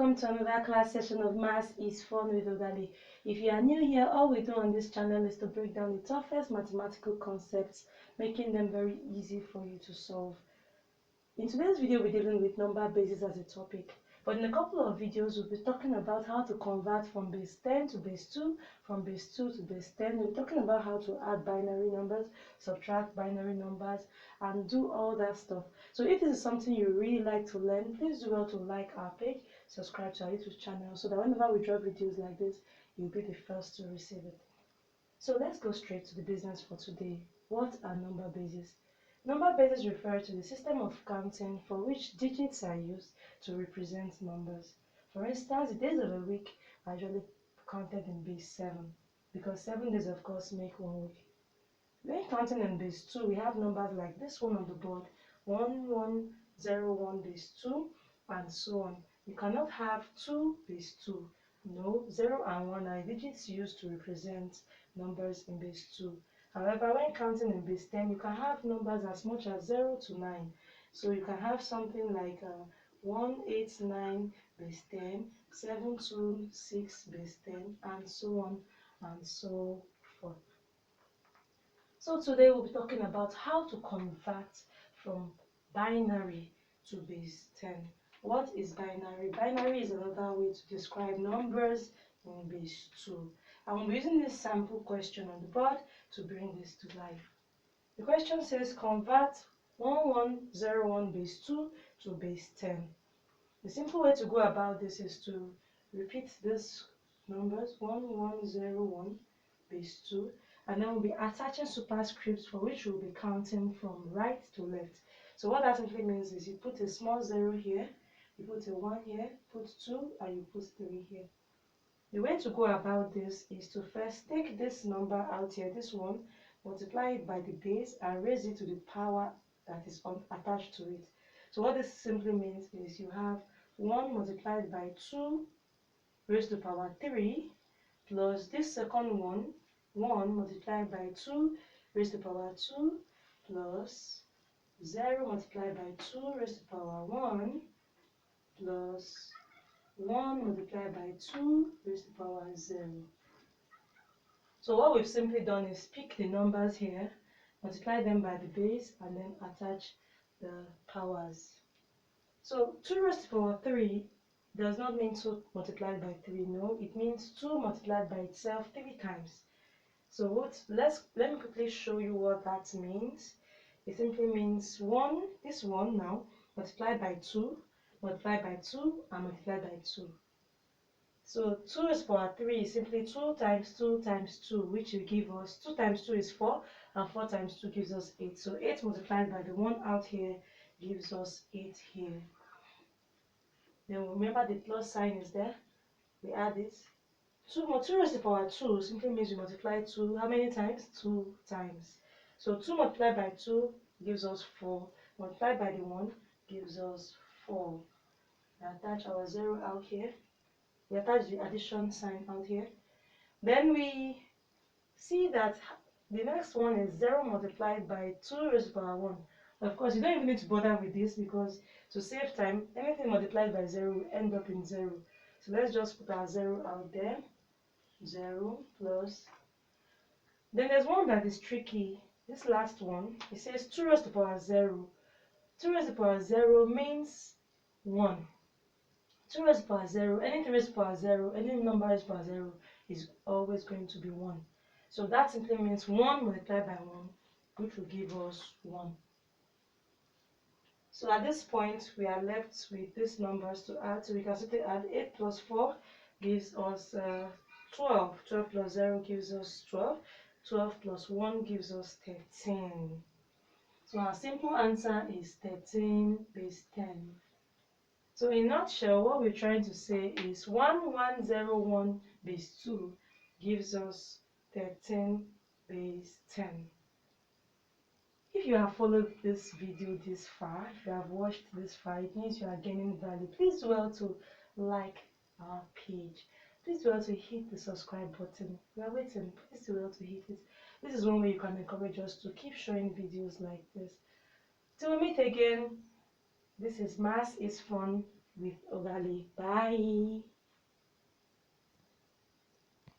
welcome to another class session of Maths is Fun with Ogali. If you are new here, all we do on this channel is to break down the toughest mathematical concepts, making them very easy for you to solve. In today's video, we're dealing with number bases as a topic. But in a couple of videos, we'll be talking about how to convert from base 10 to base 2, from base 2 to base 10. We'll be talking about how to add binary numbers, subtract binary numbers, and do all that stuff. So if this is something you really like to learn, please do well to like our page, subscribe to our YouTube channel, so that whenever we drop videos like this, you'll be the first to receive it. So let's go straight to the business for today. What are number bases? Number bases refer to the system of counting for which digits are used to represent numbers. For instance, the days of a week are usually counted in base 7 because 7 days of course make 1 week. When counting in base 2, we have numbers like this one on the board, 1, 1, 0, 1 base 2, and so on. You cannot have 2 base 2. No, 0 and 1 are digits used to represent numbers in base 2. However, when counting in base 10, you can have numbers as much as 0 to 9. So you can have something like 1, 8, 9 base 10, 7, 2, 6 base 10, and so on and so forth. So today we'll be talking about how to convert from binary to base 10. What is binary? Binary is another way to describe numbers in base 2. I will be using this sample question on the board to bring this to life. The question says convert 1101 base 2 to base 10. The simple way to go about this is to repeat these numbers 1101 base 2, and then we'll be attaching superscripts for which we'll be counting from right to left. So what that simply means is you put a small 0 here, you put a 1 here, put 2, and you put 3 here. The way to go about this is to first take this number out here, this one, multiply it by the base and raise it to the power that is attached to it. So what this simply means is you have 1 multiplied by 2 raised to the power 3 plus this second one, 1 multiplied by 2 raised to the power 2 plus 0 multiplied by 2 raised to the power 1 plus 1 multiplied by 2 raised to the power 0. So what we've simply done is pick the numbers here, multiply them by the base, and then attach the powers. So 2 raised to the power 3 does not mean 2 multiplied by 3, no, it means 2 multiplied by itself 3 times. So let me quickly show you what that means. It simply means this one now, multiplied by 2, multiplied by 2, and multiplied by 2. So 2 raised to the power 3 is simply 2 times 2 times 2, which will give us 2 times 2 is 4, and 4 times 2 gives us 8. So 8 multiplied by the 1 out here gives us 8 here. Then remember the plus sign is there. We add it. 2 raised to the power 2 simply means we multiply 2 how many times? 2 times. So 2 multiplied by 2 gives us 4. Multiplied by the 1 gives us 4. We attach our 0 out here. We attach the addition sign out here. Then we see that the next one is 0 multiplied by 2 raised to the power 1. Of course, you don't even need to bother with this because to save time, anything multiplied by 0 will end up in 0. So let's just put our 0 out there. 0 plus. Then there's one that is tricky. This last one, it says 2 raised to the power 0. 2 raised to the power 0 means 1. 2 raised to the power 0, anything raised to the power 0, any number raised to the power 0 is always going to be 1. So that simply means 1 multiplied by 1, which will give us 1. So at this point, we are left with these numbers to add. So we can simply add 8 plus 4 gives us 12. 12 plus 0 gives us 12. 12 plus 1 gives us 13. So our simple answer is 13 base 10. So in a nutshell, what we're trying to say is 1101 base 2 gives us 13 base 10. If you have followed this video this far, if you have watched this far, it means you are gaining value. Please do well to like our page. Please do well to hit the subscribe button. We are waiting. Please do well to hit it. This is one way you can encourage us to keep showing videos like this. Till we meet again, this is Maths is Fun with Ogali. Bye.